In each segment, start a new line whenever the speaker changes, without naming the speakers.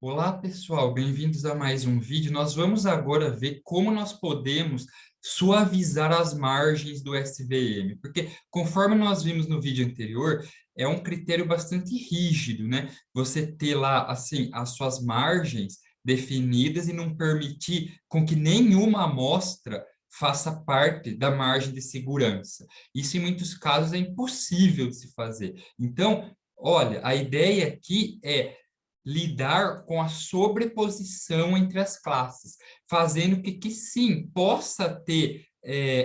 Olá, pessoal, bem-vindos a mais um vídeo. Nós vamos agora ver como nós podemos suavizar as margens do SVM, porque conforme nós vimos no vídeo anterior, é um critério bastante rígido, né? Você ter lá, assim, as suas margens definidas e não permitir com que nenhuma amostra faça parte da margem de segurança. Isso, em muitos casos, é impossível de se fazer. Então, olha, a ideia aqui é lidar com a sobreposição entre as classes, fazendo que sim, possa ter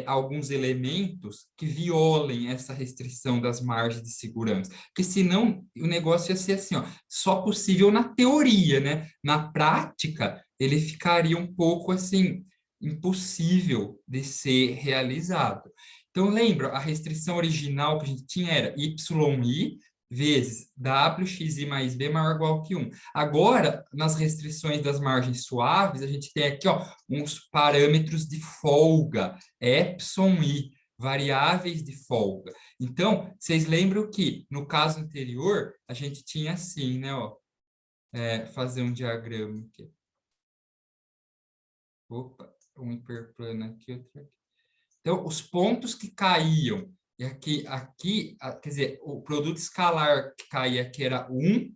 alguns elementos que violem essa restrição das margens de segurança, porque senão o negócio ia ser assim, ó, só possível na teoria, né? Na prática, ele ficaria um pouco assim, impossível de ser realizado. Então, lembra, a restrição original que a gente tinha era YI vezes WXI mais B maior ou igual que 1. Agora, nas restrições das margens suaves, a gente tem aqui ó, uns parâmetros de folga, epsilon i, variáveis de folga. Então, vocês lembram que, no caso anterior, a gente tinha assim, né? Ó, fazer um diagrama aqui. Opa, um hiperplano aqui, outro aqui. Então, os pontos que caíam, e quer dizer, o produto escalar que caía aqui era 1,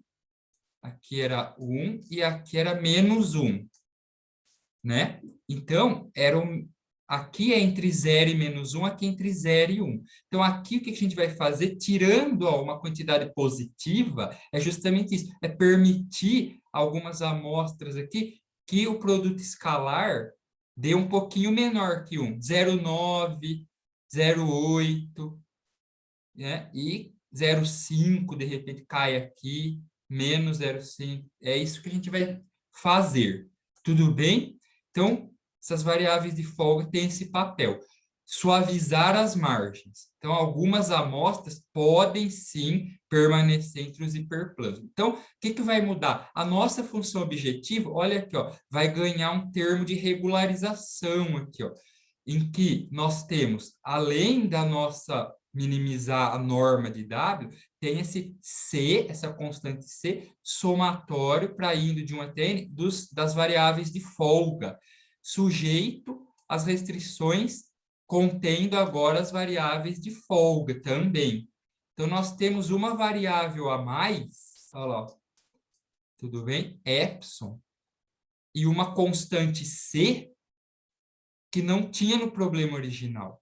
aqui era 1 e aqui era menos 1, né? Então, aqui é entre 0 e menos 1, aqui é entre 0 e 1. Então, aqui o que a gente vai fazer, tirando ó, uma quantidade positiva, é justamente isso, é permitir algumas amostras aqui que o produto escalar dê um pouquinho menor que 1, 0,9, 0,8, né? E 0,5 de repente cai aqui, menos 0,5. É isso que a gente vai fazer. Tudo bem? Então, essas variáveis de folga têm esse papel. Suavizar as margens. Então, algumas amostras podem sim permanecer entre os hiperplanos. Então, o que vai mudar? A nossa função objetiva, olha aqui, ó, vai ganhar um termo de regularização aqui, ó, em que nós temos, além da nossa minimizar a norma de W, tem esse C, essa constante C, somatório para indo de 1 até N das variáveis de folga, sujeito às restrições contendo agora as variáveis de folga também. Então, nós temos uma variável a mais, olha lá, tudo bem? Epsilon, e uma constante C que não tinha no problema original.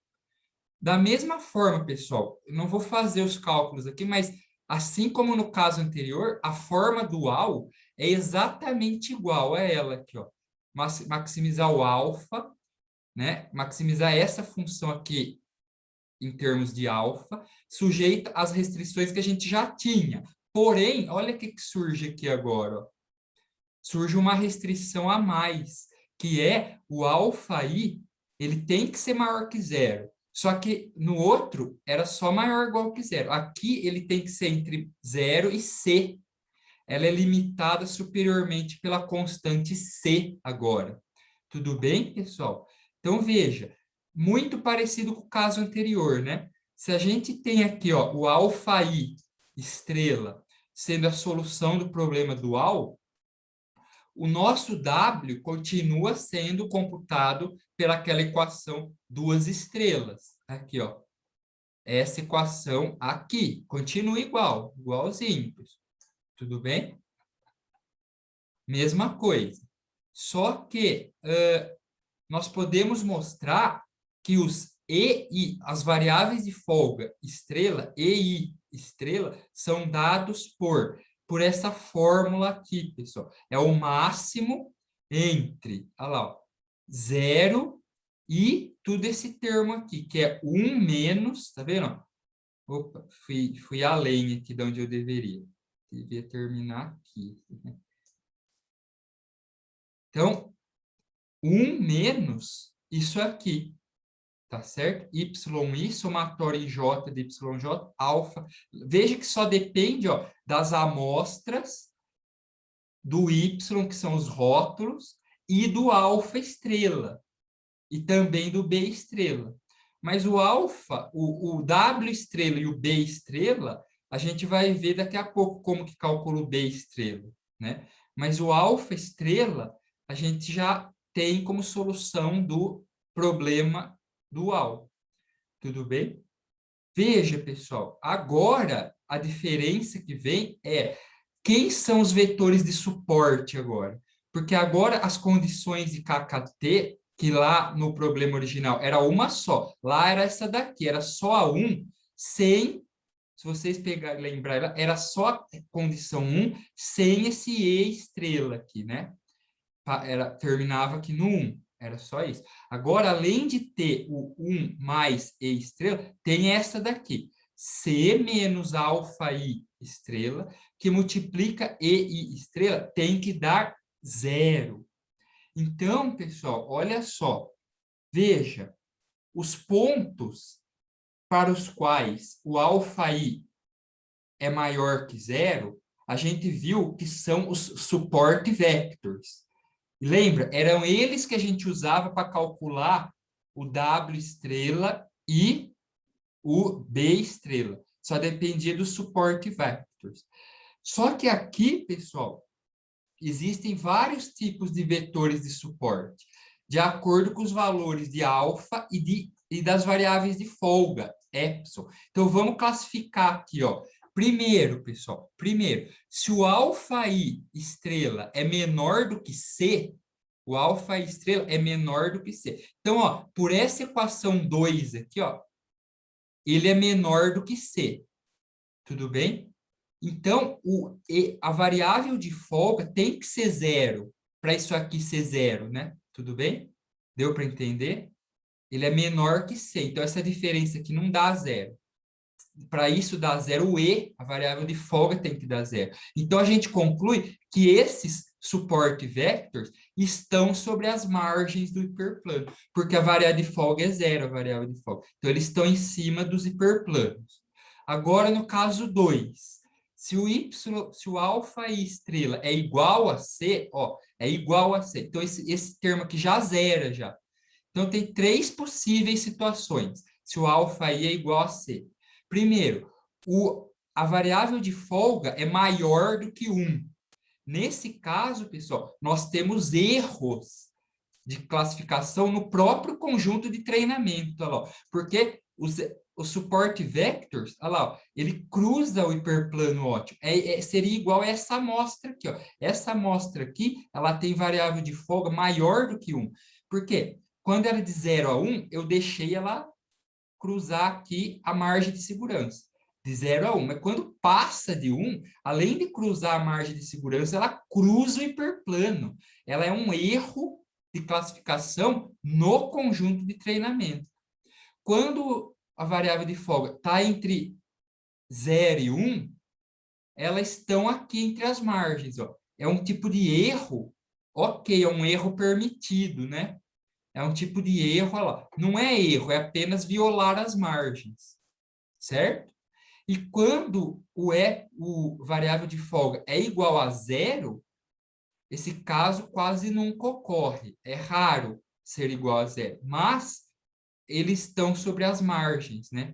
Da mesma forma, pessoal, eu não vou fazer os cálculos aqui, mas assim como no caso anterior, a forma dual é exatamente igual a ela aqui, ó. Maximizar o alfa, né? Maximizar essa função aqui em termos de alfa, sujeita às restrições que a gente já tinha. Porém, olha o que surge aqui agora, ó. Surge uma restrição a mais, que é o alfa i, ele tem que ser maior que zero. Só que no outro era só maior ou igual que zero. Aqui ele tem que ser entre zero e C. Ela é limitada superiormente pela constante C agora. Tudo bem, pessoal? Então veja, muito parecido com o caso anterior, né? Se a gente tem aqui ó, o alfa i estrela sendo a solução do problema dual, o nosso W continua sendo computado pelaquela equação duas estrelas. Aqui, ó. Essa equação aqui continua igual, igualzinho. Tudo bem? Mesma coisa. Só que nós podemos mostrar que os EI, as variáveis de folga estrela, EI estrela, são dados por essa fórmula aqui, pessoal. É o máximo entre, olha lá, ó, 0 e tudo esse termo aqui, que é 1 menos, tá vendo? Opa, fui além aqui de onde eu deveria. Devia terminar aqui. Então, 1 menos isso aqui, tá certo? YI, somatório em J de YJ, alfa. Veja que só depende ó, das amostras do Y, que são os rótulos, e do alfa estrela, e também do B estrela. Mas o alfa, o W estrela e o B estrela, a gente vai ver daqui a pouco como que calcula o B estrela, né? Mas o alfa estrela, a gente já tem como solução do problema dual. Tudo bem? Veja, pessoal, agora a diferença que vem é quem são os vetores de suporte agora? Porque agora as condições de KKT, que lá no problema original era uma só, lá era essa daqui, era só a 1, sem, se vocês pegarem, lembrar, era só a condição 1, sem esse E estrela aqui, né? Terminava aqui no 1, era só isso. Agora, além de ter o 1 mais E estrela, tem essa daqui, C menos alfa I estrela, que multiplica EI estrela, tem que dar 0. Então, pessoal, olha só, veja, os pontos para os quais o alfa I é maior que 0, a gente viu que são os support vectors. Lembra? Eram eles que a gente usava para calcular o W estrela e o B estrela. Só dependia do suporte vectors. Só que aqui, pessoal, existem vários tipos de vetores de suporte, de acordo com os valores de alfa e das variáveis de folga, epsilon. Então, vamos classificar aqui, ó. Primeiro, pessoal, se o alfa I estrela é menor do que C, o alfa I estrela é menor do que C. Então, ó, por essa equação 2 aqui, ó, ele é menor do que C. Tudo bem? Então, a variável de folga tem que ser 0, para isso aqui ser 0, né? Tudo bem? Deu para entender? Ele é menor que C, então essa diferença aqui não dá 0. Para isso dar 0, o E, a variável de folga, tem que dar 0. Então, a gente conclui que esses support vectors estão sobre as margens do hiperplano, porque a variável de folga é 0, a variável de folga. Então, eles estão em cima dos hiperplanos. Agora, no caso 2, se o alfa e estrela é igual a C, ó, é igual a C. Então, esse termo aqui já zera já. Então, tem 3 possíveis situações, se o alfa i é igual a C. Primeiro, a variável de folga é maior do que 1. Nesse caso, pessoal, nós temos erros de classificação no próprio conjunto de treinamento, olha lá, porque o suporte vectors, olha lá, ele cruza o hiperplano óptico. Seria igual a essa amostra aqui, ó. Essa amostra aqui, ela tem variável de folga maior do que 1. Por quê? Quando era de 0 a 1, eu deixei ela cruzar aqui a margem de segurança, de 0 a 1. Mas quando passa de 1, além de cruzar a margem de segurança, ela cruza o hiperplano. Ela é um erro de classificação no conjunto de treinamento. Quando a variável de folga está entre 0 e 1, elas estão aqui entre as margens. Ó. É um tipo de erro, ok, é um erro permitido, né? É um tipo de erro, olha lá. Não é erro, é apenas violar as margens, certo? E quando o variável de folga é igual a 0, esse caso quase nunca ocorre. É raro ser igual a 0, mas eles estão sobre as margens, né?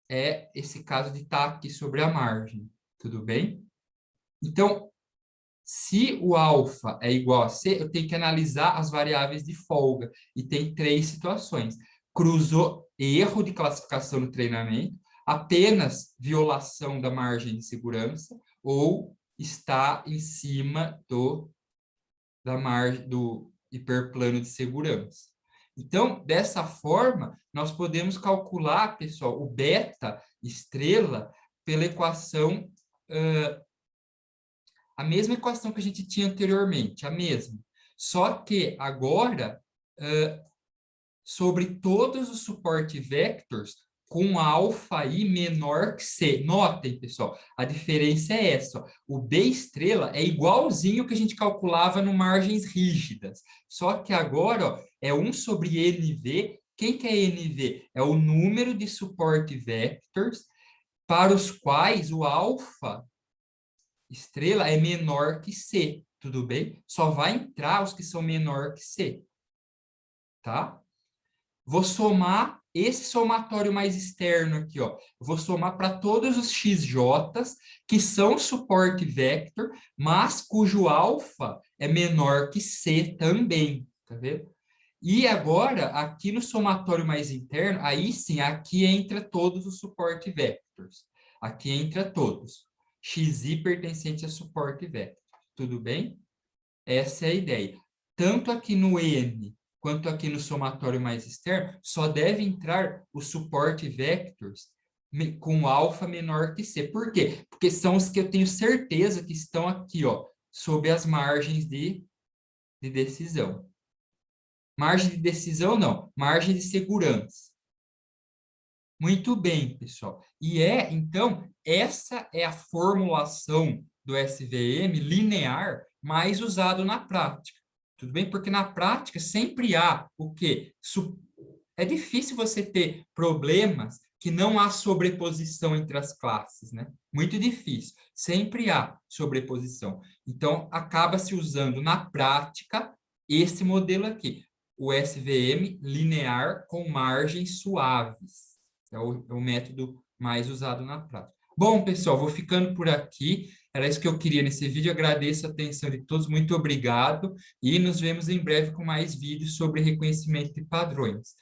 É esse caso de estar aqui sobre a margem, tudo bem? Então, se o alfa é igual a C, eu tenho que analisar as variáveis de folga. E tem 3 situações. Cruzou erro de classificação no treinamento, apenas violação da margem de segurança, ou está em cima da margem do hiperplano de segurança. Então, dessa forma, nós podemos calcular, pessoal, o beta estrela pela equação a mesma equação que a gente tinha anteriormente, a mesma. Só que agora, sobre todos os suporte vectors, com alfa i menor que C. Notem, pessoal, a diferença é essa. Ó. O B estrela é igualzinho que a gente calculava no margens rígidas. Só que agora ó, é 1 sobre NV. Quem que é NV? É o número de suporte vectors para os quais o alfa estrela é menor que C, tudo bem? Só vai entrar os que são menor que C, tá? Vou somar esse somatório mais externo aqui, ó. Vou somar para todos os xj's que são suporte vector, mas cujo alfa é menor que C também, tá vendo? E agora, aqui no somatório mais interno, aí sim, aqui entra todos os suporte vectors. Aqui entra todos. Xi pertencente a suporte vector. Tudo bem? Essa é a ideia. Tanto aqui no N quanto aqui no somatório mais externo, só deve entrar o suporte vectors com alfa menor que C. Por quê? Porque são os que eu tenho certeza que estão aqui, ó, sob as margens de decisão. Margem de decisão, não. Margem de segurança. Muito bem, pessoal. Então, essa é a formulação do SVM linear mais usado na prática. Tudo bem? Porque na prática sempre há o quê? É difícil você ter problemas que não há sobreposição entre as classes, né? Muito difícil. Sempre há sobreposição. Então, acaba se usando na prática esse modelo aqui, o SVM linear com margens suaves. É o método mais usado na prática. Bom, pessoal, vou ficando por aqui. Era isso que eu queria nesse vídeo. Agradeço a atenção de todos. Muito obrigado. E nos vemos em breve com mais vídeos sobre reconhecimento de padrões.